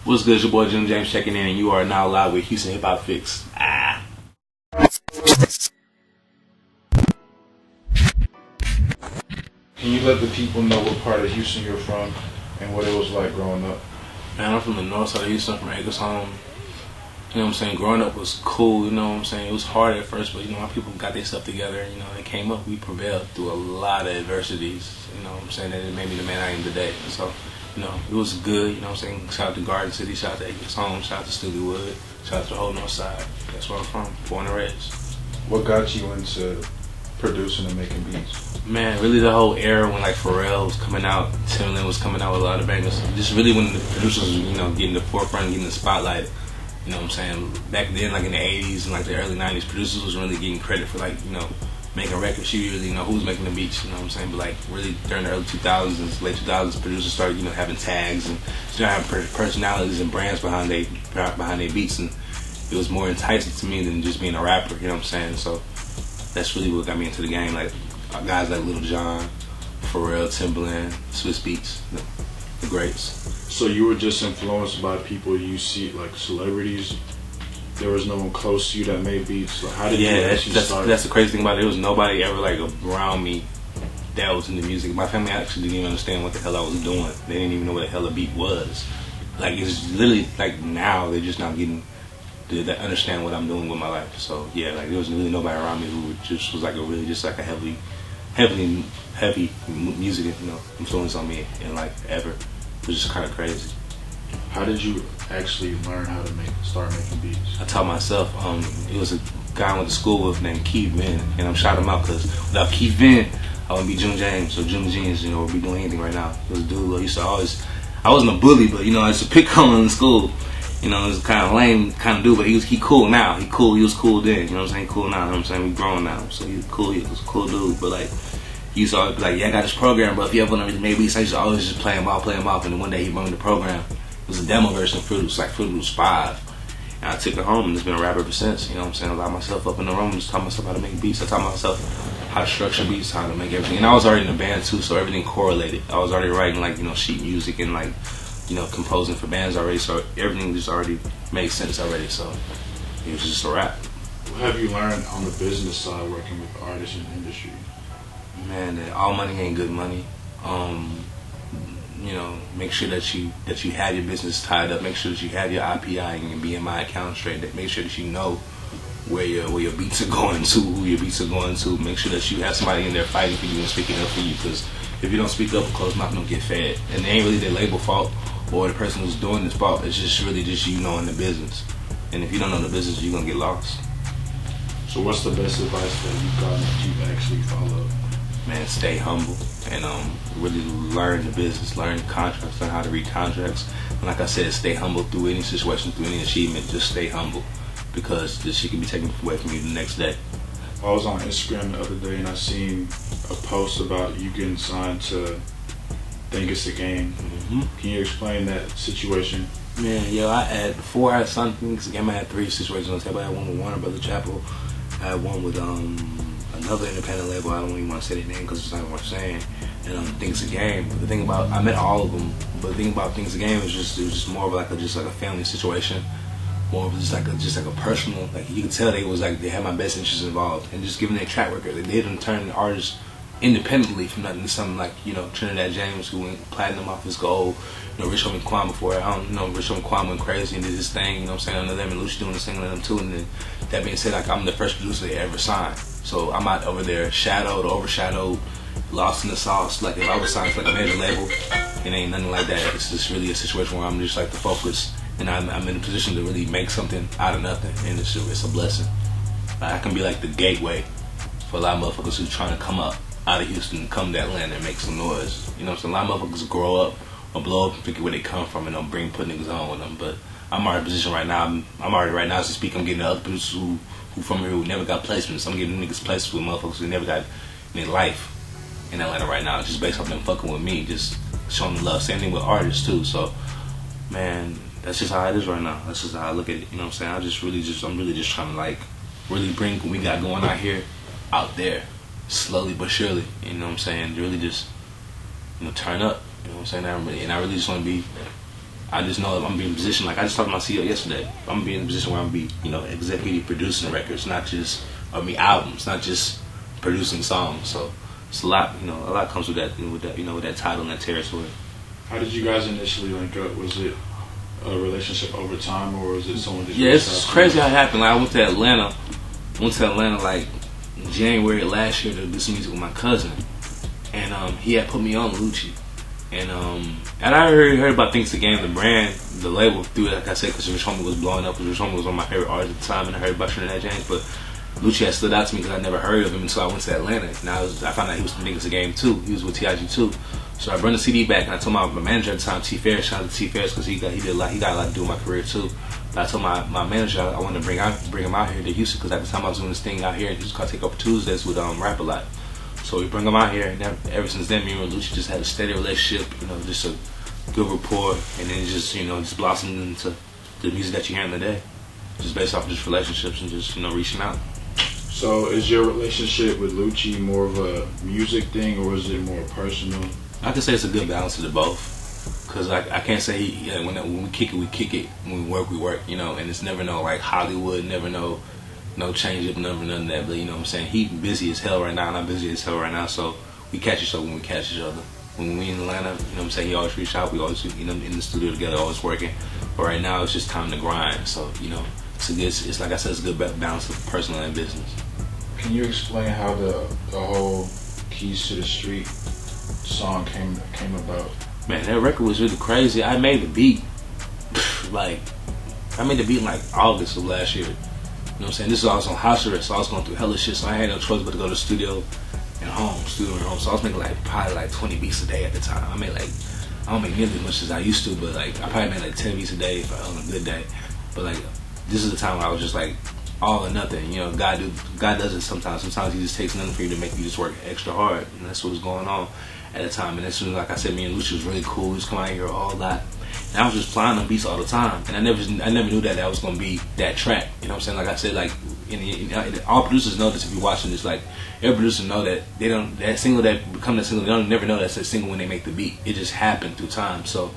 What's good? It's your boy Jim James checking in, and you are now live with Houston Hip Hop Fix. Can you let the people know what part of Houston you're from and what it was like growing up? Man, I'm from the north side of Houston, from Acres Home. You know what I'm saying? Growing up was cool, you know what I'm saying? It was hard at first, but you know, my people got their stuff together, you know, they came up. We prevailed through a lot of adversities, you know what I'm saying? That it made me the man I am today. So, you know, it was good, you know what I'm saying? Shout out to Garden City, shout out to Acres Home, shout out to Stilleywood, shout out to the whole north side. That's where I'm from, born and raised. What got you into producing and making beats? Man, really the whole era when like Pharrell was coming out, Timbaland was coming out with a lot of bangers. Just really when the producers was, you know, getting the forefront, getting the spotlight. You know what I'm saying? Back then, like in the 80s and like the early 90s, producers was really getting credit for like, you know, making records. You really know who's making the beats, you know what I'm saying? But like really during the early 2000s and late 2000s, producers started, you know, having tags and started having personalities and brands behind their beats, and it was more enticing to me than just being a rapper, you know what I'm saying? So that's really what got me into the game. Like guys like Lil Jon, Pharrell, Timbaland, Swiss Beats, the greats. So you were just influenced by people you see, like celebrities? There was no one close to you that made beats? Like, how did you actually start? That's the crazy thing about it. There was nobody ever like around me that was into music. My family actually didn't even understand what the hell I was doing. They didn't even know what the hell a beat was. Like it's literally like now they're just now getting to understand what I'm doing with my life. So yeah, like there was really nobody around me who just was like a really just like a heavy music, you know, influence on me in like ever. It was just kind of crazy. How did you actually learn how to start making beats? I taught myself. It was a guy I went to school with named Keith Venn, and I'm shouting him out because without Keith Venn, I wouldn't be Jim James or Jim Jeans, you know, or be doing anything right now. It was a dude who used to always, I wasn't a bully, but you know, I used to pick on him in school. You know, it was kind of lame kind of dude, but he cool now. He was cool then, you know what I'm saying? Cool now, you know what I'm saying? We grown now, so he was a cool dude, but like, he used to always be like, yeah, I got this program, but if you ever want to make beats, I used to always just play him off, and then one day he brought me the program. It was a demo version of Fruit Loops, like Fruit Loops 5. And I took it home and just been a rapper ever since, you know what I'm saying? I locked myself up in the room, just taught myself how to make beats. I taught myself how to structure beats, how to make everything. And I was already in a band too, so everything correlated. I was already writing like, you know, sheet music and like, you know, composing for bands already, so everything just already made sense already, so it was just a rap. What have you learned on the business side working with artists in the industry? Man, that all money ain't good money. You know, make sure that you have your business tied up. Make sure that you have your IPI and your BMI account straight. Make sure that you know where your beats are going to, who your beats are going to. Make sure that you have somebody in there fighting for you and speaking up for you. Because if you don't speak up, a closed mouth don't get fed. And it ain't really their label fault or the person who's doing this fault. It's just really just you knowing the business. And if you don't know the business, you're gonna get lost. So what's the best advice that you've gotten that you've actually followed? Man, stay humble and really learn the business, learn contracts, learn how to read contracts. And like I said, stay humble through any situation, through any achievement. Just stay humble, because this shit can be taken away from you the next day. I was on Instagram the other day and I seen a post about you getting signed to Think It's a Game. Can you explain that situation? Man, before I signed Think It's a Game, I had 3 situations on the table. I had one with Warner Brother Chapel. I had one with another independent label. I don't even want to say their name because it's not worth saying. And Think It's a Game. But the thing about, I met all of them. But the thing about Think It's a Game it was just more of like a family situation. More of just like a personal, like you could tell they had my best interests involved, and just given their track record, they didn't turn artists independently from nothing to something like, you know, Trinidad James, who went platinum off his gold, you know, Rich Homie Quan before, Rich Homie Quan went crazy and did his thing, you know what I'm saying, under them, and Lucy doing the thing under them too. And then that being said, like, I'm the first producer they ever signed, so I'm out over there shadowed, overshadowed, lost in the sauce. Like if I was signed to like a major label, it ain't nothing like that. It's just really a situation where I'm just like the focus, and I'm in a position to really make something out of nothing, and it's a blessing. I can be like the gateway for a lot of motherfuckers who's trying to come up out of Houston, come to Atlanta and make some noise. You know what I'm saying? A lot of motherfuckers grow up or blow up and figure where they come from and don't put niggas on with them. But I'm already in a position right now. I'm already right now as to speak. I'm getting the other producers who from here who never got placements. I'm getting niggas placements with motherfuckers who never got any life in Atlanta right now, just based off them fucking with me, just showing them love. Same thing with artists too. So, man, that's just how it is right now. That's just how I look at it. You know what I'm saying? I'm really just trying to like really bring what we got going out here out there, slowly but surely. You know what I'm saying? Really just, you know, turn up. You know what I'm saying? And I really just want to be I just know I'm gonna be in a position, like I just talked to my CEO yesterday. I'm gonna be in a position where I'm gonna be, executive producing records, not just albums, not just producing songs. So it's a lot, a lot comes with that, with that title and that territory. How did you guys initially link up? Was it a relationship over time, or was it someone that? Yeah, it's crazy how it happened. Like I went to Atlanta like January last year to do some music with my cousin, and he had put me on Lucci. And I heard about Thanks to Game, the brand, the label, through, like I said, because Rich Homie was blowing up, because Rich Homie was one of my favorite artists at the time, and I heard about Trinidad James, but Lucci had stood out to me because I never heard of him until I went to Atlanta. And I found out he was from Thanks to Game too. He was with TIG too. So I brought the CD back, and I told my manager at the time, T Ferris, shout out to T Ferris, because he got a lot to do with my career too. But I told my manager I wanted to bring him out here to Houston, because at the time I was doing this thing out here in Houston called Take Over Tuesdays with Rap A Lot. So we bring him out here, and ever since then, me and Lucci just had a steady relationship, just a good rapport, and then just blossomed into the music that you hear in the day, just based off of just relationships and just reaching out. So is your relationship with Lucci more of a music thing, or is it more personal? I can say it's a good balance of the both, because I can't say when we kick it, when we work, and it's never no like Hollywood, never no change up, never none of that. But what I'm saying, he busy as hell right now, and I'm busy as hell right now. So we catch each other when we catch each other. When we in Atlanta, what I'm saying, he always reach out. We always in the studio together, always working. But right now, it's just time to grind. So it's like I said, it's a good balance of personal and business. Can you explain how the whole Keys to the Street song came about? Man, that record was really crazy. I made the beat in like August of last year. You know what I'm saying? This is I was on house arrest, so I was going through hella shit, so I had no choice but to go to the studio and home. So I was making probably 20 beats a day at the time. I don't make nearly as much as I used to, but I probably made 10 beats a day on a good day. But this is the time where I was just all or nothing. God does it sometimes. Sometimes he just takes nothing for you to make you just work extra hard, and that's what was going on at the time. And as soon as, like I said, me and Lucci was really cool. We was coming out here all that. And I was just flying on beats all the time, and I never knew that was gonna be that track. You know what I'm saying? Like I said, all producers know this. If you're watching this, every producer know that that single that become that single, they don't never know that's a single when they make the beat. It just happened through time. So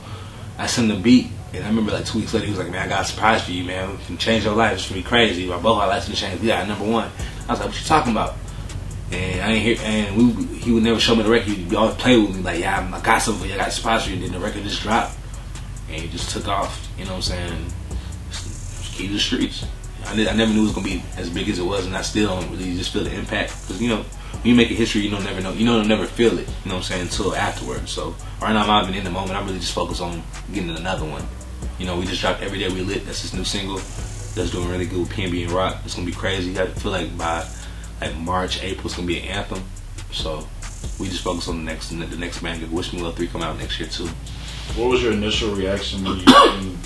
I sent the beat, and I remember 2 weeks later, he was like, "Man, I got a surprise for you, man. We can change your life. It's gonna be crazy. My both our lives can change. We got #1." I was like, "What you talking about?" And I ain't hear, and he would never show me the record. He'd always play with me "Yeah, I got something for you. I got a surprise for you." And then the record just dropped. And he just took off, you know what I'm saying? Key to the Streets. I never knew it was gonna be as big as it was, and I still don't really just feel the impact. Because when you make a history, you don't never know, you'll never feel it, you know what I'm saying, until afterwards. So right now, I'm not even in the moment. I'm really just focused on getting another one. We just dropped Every Day We Lit. That's his new single. That's doing really good with PNB and Rock. It's gonna be crazy. I feel like by March, April, it's gonna be an anthem. So we just focus on the next banger. Wish Me Well 3 come out next year too. What was your initial reaction when you seen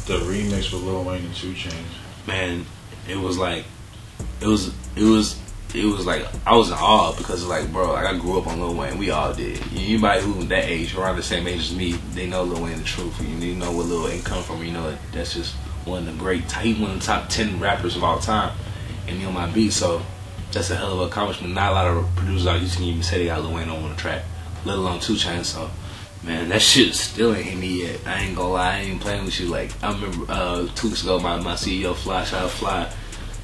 the remix with Lil Wayne and 2 Chainz? Man, it was like I was in awe, because bro, I grew up on Lil Wayne. We all did. Anybody who that age, around the same age as me, they know Lil Wayne the truth. You know where Lil Wayne come from. That's just one of the top 10 rappers of all time, and he on my beat. So that's a hell of an accomplishment. Not a lot of producers out here can even say they got Lil Wayne on the track, let alone 2 Chainz. So man, that shit still ain't hit me yet. I ain't gonna lie, I ain't playing with you. I remember 2 weeks ago, my CEO, Fly, shout out Fly, you know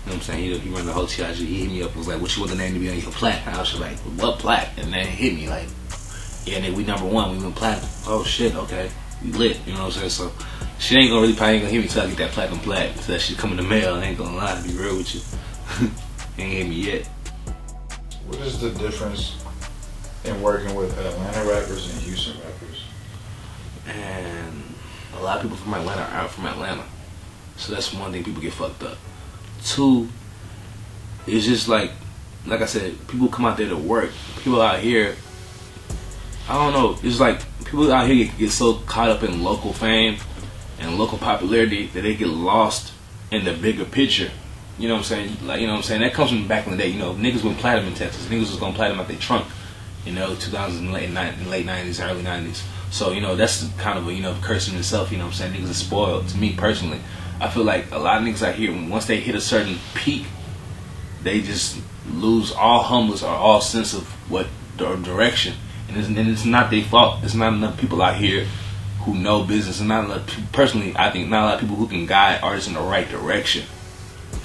what I'm saying, he run the whole TIG, he hit me up, was like, "What you want the name to be on your plaque?" And I was just like, "What plaque?" And then it hit me yeah, nigga, we #1, we went platinum. Oh shit, okay, we lit, you know what I'm saying? So she ain't gonna hit me till I get that platinum plaque. So that shit come in the mail, I ain't gonna lie, to be real with you. Ain't hit me yet. What is the difference in working with Atlanta rappers and Houston rappers? And a lot of people from Atlanta aren't from Atlanta, so that's one thing people get fucked up. 2, it's just like I said, people come out there to work. People out here, I don't know, it's like people out here get so caught up in local fame and local popularity that they get lost in the bigger picture. You know what I'm saying? That comes from back in the day. Niggas went platinum in Texas. Niggas was going platinum out their trunk. 2000s, late 90s, early 90s. So, that's kind of a, curse in itself, Niggas are spoiled. To me, personally, I feel like a lot of niggas out here, once they hit a certain peak, they just lose all humbleness or all sense of what direction. And it's not their fault. There's not enough people out here who know business, and not a lot of people, personally, I think not a lot of people who can guide artists in the right direction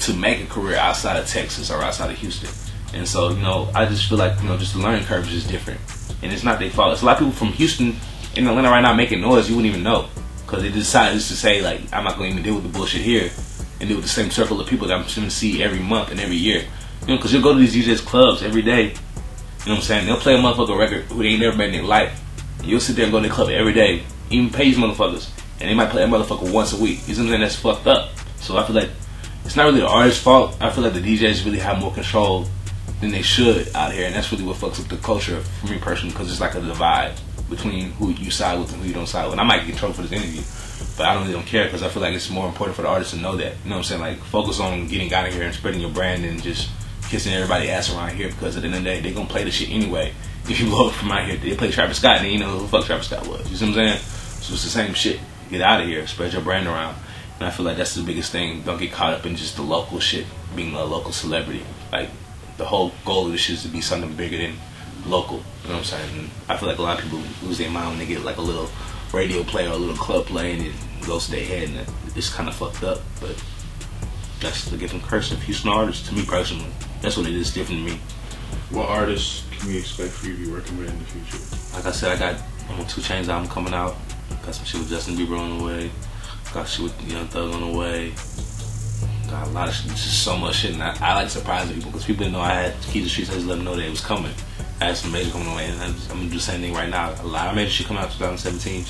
to make a career outside of Texas or outside of Houston. And so, you know, I just feel like, you know, just the learning curve is just different, and it's not their fault. It's a lot of people from Houston in Atlanta right now making noise you wouldn't even know, because they decided just to say, like, I'm not going to even deal with the bullshit here and deal with the same circle of people that I'm going to see every month and every year. You know, because you'll go to these DJs clubs every day, you know what I'm saying? They'll play a motherfucker record who they ain't never met in their life. And you'll sit there and go to the club every day, even pay these motherfuckers, and they might play a motherfucker once a week. You know what I'm saying? That's fucked up. So I feel like it's not really the artist's fault. I feel like the DJs really have more control than they should out here, and that's really what fucks up the culture for me personally, because it's like a divide between who you side with and who you don't side with. And I might get in trouble for this interview, but I don't really care, because I feel like it's more important for the artist to know that. You know what I'm saying? Like, focus on getting out of here and spreading your brand and just kissing everybody's ass around here, because at the end of the day, they're gonna play the shit anyway. If you go from out here, they play Travis Scott, then you know who the fuck Travis Scott was. You see what I'm saying? So it's the same shit. Get out of here, spread your brand around. And I feel like that's the biggest thing. Don't get caught up in just the local shit, being a local celebrity. Like, the whole goal of this shit is to be something bigger than local. You know what I'm saying? And I feel like a lot of people lose their mind when they get like a little radio play or a little club play, and it goes to their head, and it's kind of fucked up. But that's the gift and curse of Houston artists, to me personally. That's what it is different to me. What artists can we expect for you to be working with in the future? Like I said, I got 2 Chainz album coming out. Got some shit with Justin Bieber on the way. Got shit with Young Thug on the way. Got a lot of shit, just so much shit, and I like surprising people, because people didn't know I had Key to the Streets. I just let them know that it was coming. I had some major coming away, and I'm gonna do the same thing right now. A lot of major shit coming out 2017.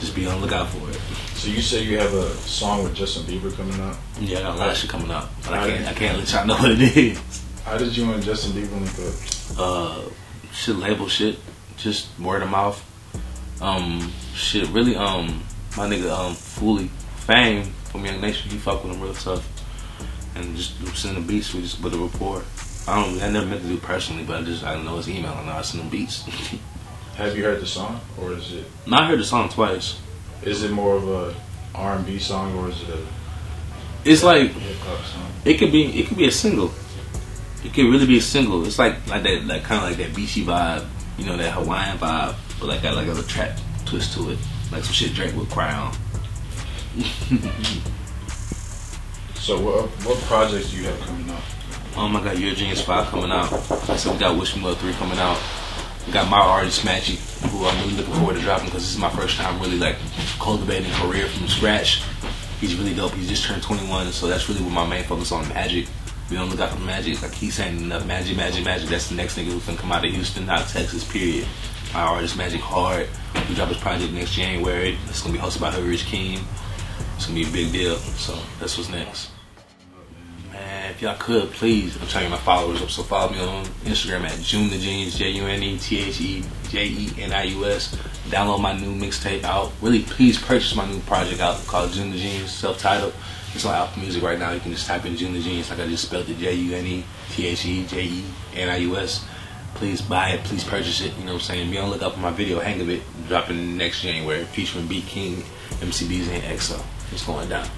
Just be on the lookout for it. So you say you have a song with Justin Bieber coming out? Yeah, I got a lot of shit coming out, but I can't let y'all know what it is. How did you and Justin Bieber link up? Shit, label shit, just word of mouth. Shit, really, my nigga, Fully Fame from Young Nation, he fuck with him real tough, and just sending beats. We just built a rapport. I never meant to do personally, but I don't know his email, and I send him beats. Have you heard the song, or is it? No, I heard the song twice. Is it more of a R&B song, or is it a? It's like hip-hop song? It could be a single. It could really be a single. It's like that, like kind of like that beachy vibe, you know, that Hawaiian vibe, but like got like a little trap twist to it, like some shit Drake would cry on. So what projects do you have coming out? I got Your Genius 5 coming out. So we got Wish Me Well 3 coming out. We got my artist Magic, who I'm really looking forward to dropping, because this is my first time really like cultivating a career from scratch. He's really dope. He's just turned 21, so that's really what my main focus on. Magic. We don't look out for Magic. Like, he's saying enough Magic. That's the next nigga who's gonna come out of Houston, out of Texas, period. My artist Magic Hard. We drop his project next January. It's gonna be hosted by Rich King. It's gonna be a big deal. So that's what's next. Man, if y'all could, please, I'm trying to get my followers up. So follow me on Instagram at June the Genius, JUNETHEJENIUS. Download my new mixtape out. Really, please purchase my new project out called June the Genius, self-titled. It's on Apple Music right now. You can just type in June the Genius, like I just spelled it, JUNETHEJENIUS. Please buy it, please purchase it, you know what I'm saying? Be on the lookout for my video, Hang of It, dropping next January, featuring B King, MCBs, and EXO. It's going down.